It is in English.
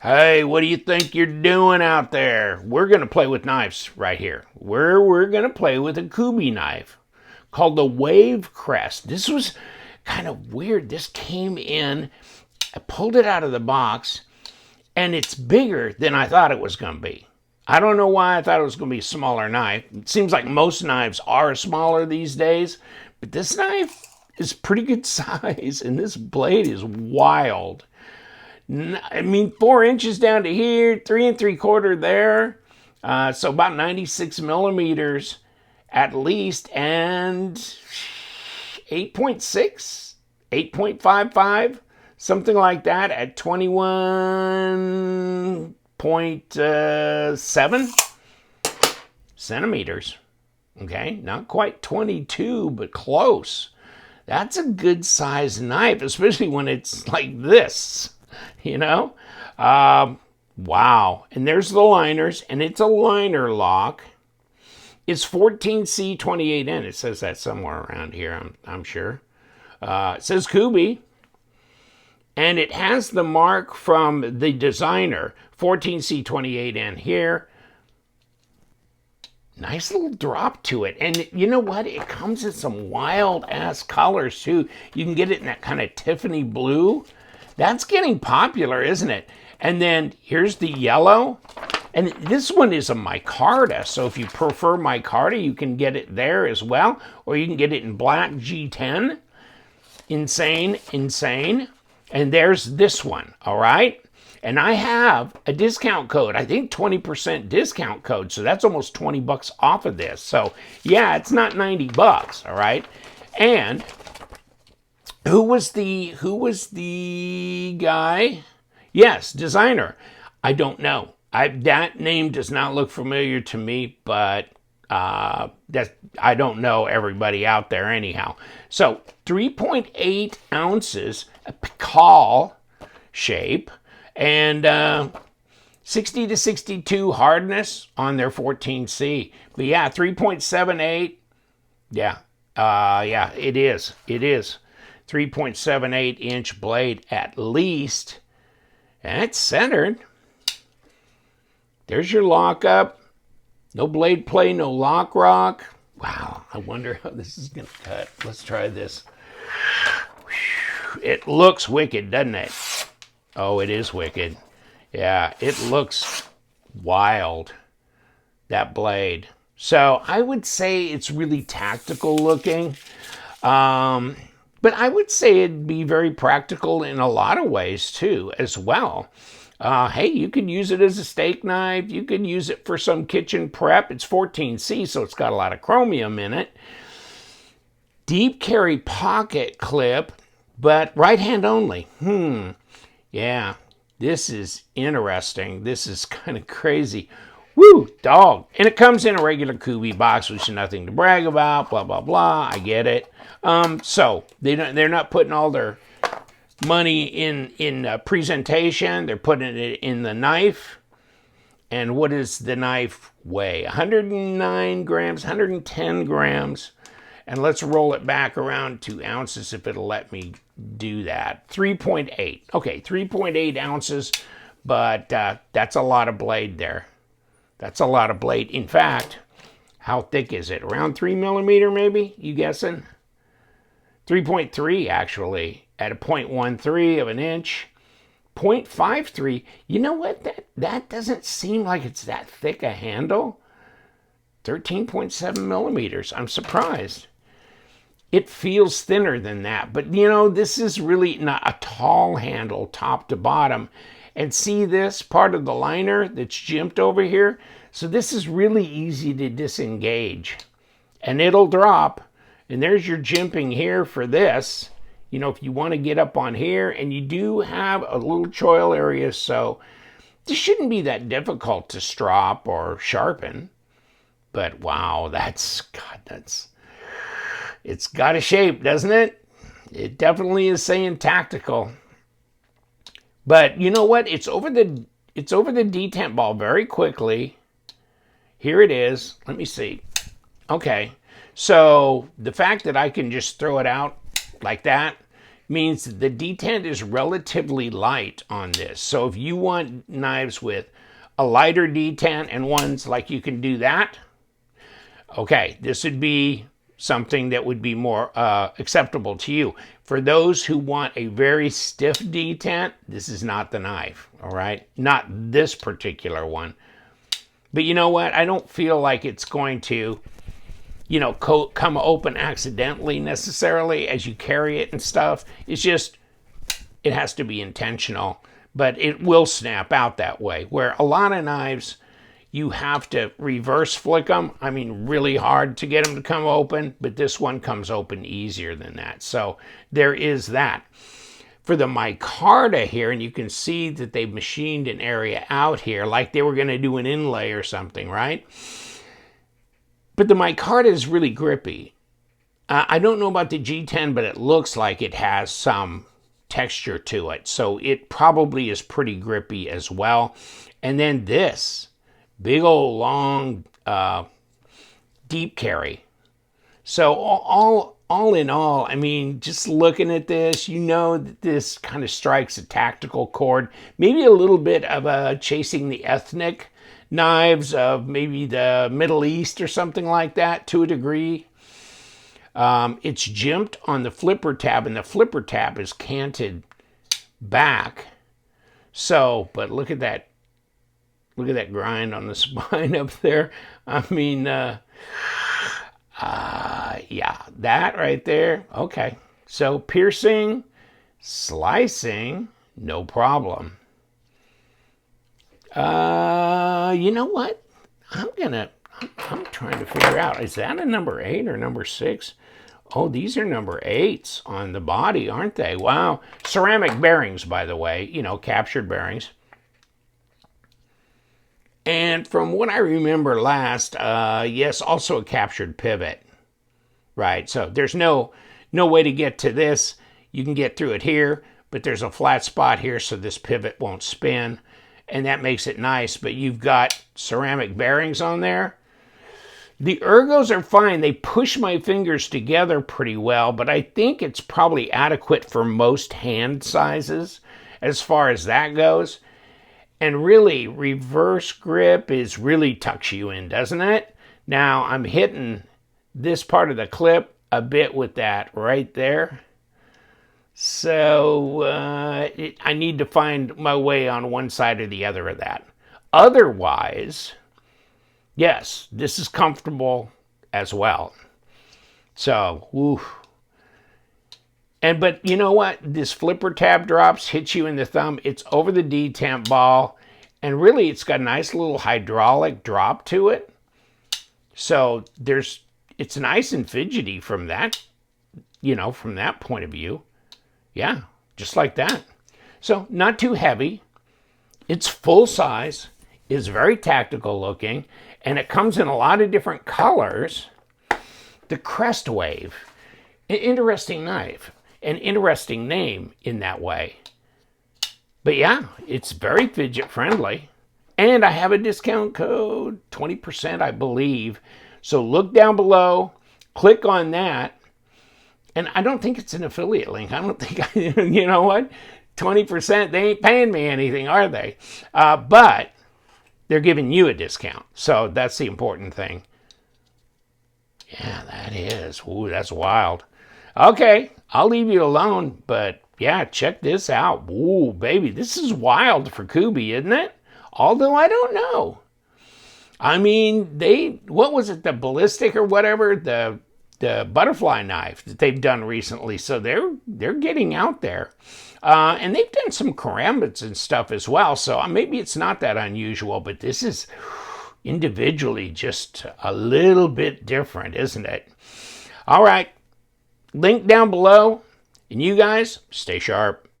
Hey, what do you think you're doing out there? We're going to play with knives right here. We're going to play with a Kubey knife called the Wave Crest. This was kind of weird. This came in, I pulled it out of the box, and it's bigger than I thought it was going to be. I don't know why I thought it was going to be a smaller knife. It seems like most knives are smaller these days, but this knife is pretty good size, and this blade is wild. I mean, 4 inches down to here, 3 3/4 there. So about 96 millimeters at least, and 8.6, 8.55, something like that at 21.7 centimeters. Okay, not quite 22, but close. That's a good size knife, especially when it's like this. you know? Wow. And there's the liners, and it's a liner lock. It's 14C28N. It says that somewhere around here, I'm sure. It says Kubey, and it has the mark from the designer, 14C28N here. Nice little drop to it. And you know what? It comes in some wild-ass colors, too. You can get it in that kind of Tiffany blue. That's getting popular, isn't it? And then here's the yellow. And this one is a micarta, so if you prefer micarta, you can get it there as well. Or you can get it in black G10. Insane, insane. And there's this one, all right? And I have a discount code, I think 20% discount code, so that's almost 20 bucks off of this. So yeah, it's not 90 bucks, all right? And who was the guy? Yes, designer. I don't know. That name does not look familiar to me, but I don't know everybody out there anyhow. So 3.8 ounces, a Pikal shape, and 60 to 62 hardness on their 14C. But yeah, 3.78. Yeah, yeah, it is. It is 3.78 inch blade at least. And it's centered. There's your lockup. No blade play, no lock rock. Wow, I wonder how this is going to cut. Let's try this. It looks wicked, doesn't it? Oh, it is wicked. Yeah, it looks wild, that blade. So I would say it's really tactical looking. But I would say it'd be very practical in a lot of ways too, as well. Hey, you could use it as a steak knife. You could use it for some kitchen prep. It's 14C, so it's got a lot of chromium in it. Deep carry pocket clip, but right hand only. Yeah, this is interesting. This is kind of crazy. Woo, dog. And it comes in a regular Kubey box, which is nothing to brag about, blah, blah, blah. I get it. So they're not putting all their money in presentation. They're putting it in the knife. And what does the knife weigh? 109 grams, 110 grams. And let's roll it back around 2 ounces if it'll let me do that. 3.8. Okay, 3.8 ounces, but that's a lot of blade there. That's a lot of blade. In fact, how thick is it? Around 3 millimeter maybe? You guessing? 3.3 actually, at a 0.13 of an inch. 0.53. You know what? That doesn't seem like it's that thick a handle. 13.7 millimeters. I'm surprised. It feels thinner than that, but you know, this is really not a tall handle top to bottom. And see this part of the liner that's jimped over here? So this is really easy to disengage. And it'll drop. And there's your jimping here for this. You know, if you want to get up on here, and you do have a little choil area, so this shouldn't be that difficult to strop or sharpen. But wow, it's got a shape, doesn't it? It definitely is saying tactical. But you know what? It's over the detent ball very quickly. Here it is. Let me see. Okay. So the fact that I can just throw it out like that, means that the detent is relatively light on this. So if you want knives with a lighter detent and ones like you can do that, okay, this would be something that would be more acceptable to you. For those who want a very stiff detent, this is not the knife, all right? Not this particular one. But you know what? I don't feel like it's going to, you know, come open accidentally necessarily as you carry it and stuff. It's just, it has to be intentional, but it will snap out that way. Where a lot of knives, you have to reverse flick them. I mean, really hard to get them to come open, but this one comes open easier than that. So there is that. For the micarta here, and you can see that they've machined an area out here like they were going to do an inlay or something, right? But the micarta is really grippy. I don't know about the G10, but it looks like it has some texture to it. So it probably is pretty grippy as well. And then this big old long deep carry. So all in all, I mean, just looking at this, you know that this kind of strikes a tactical chord. Maybe a little bit of a chasing the ethnic knives of maybe the Middle East or something like that to a degree. It's jimped on the flipper tab, and the flipper tab is canted back. So, but look at that grind on the spine up there. I mean, yeah, that right there. Okay, so piercing, slicing, no problem. You know what? I'm trying to figure out, is that a number 8 or number 6? Oh, these are number 8s on the body, aren't they? Wow. Ceramic bearings, by the way, you know, captured bearings. And from what I remember last, yes, also a captured pivot. Right, so there's no way to get to this. You can get through it here, but there's a flat spot here so this pivot won't spin. And that makes it nice, but you've got ceramic bearings on there. The ergos are fine. They push my fingers together pretty well, but I think it's probably adequate for most hand sizes as far as that goes. And really, reverse grip is really tucks you in, doesn't it? Now, I'm hitting this part of the clip a bit with that right there. So I need to find my way on one side or the other of that. Otherwise, yes, this is comfortable as well. So, woo. But you know what? This flipper tab drops, hits you in the thumb. It's over the detent ball. And really, it's got a nice little hydraulic drop to it. So it's nice and fidgety from that, you know, from that point of view. Yeah, just like that. So not too heavy. It's full size. It's very tactical looking. And it comes in a lot of different colors. The Crest Wave. An interesting knife. An interesting name in that way. But yeah, it's very fidget friendly. And I have a discount code, 20%, I believe. So look down below. Click on that. And I don't think it's an affiliate link. I don't think, you know what? 20%, they ain't paying me anything, are they? But they're giving you a discount. So that's the important thing. Yeah, that is. Ooh, that's wild. Okay, I'll leave you alone. But yeah, check this out. Ooh, baby, this is wild for Kubey, isn't it? Although I don't know. I mean, what was it, the ballistic or whatever? The butterfly knife that they've done recently. So they're getting out there. And they've done some karambits and stuff as well. So maybe it's not that unusual, but this is individually just a little bit different, isn't it? All right. Link down below. And you guys, stay sharp.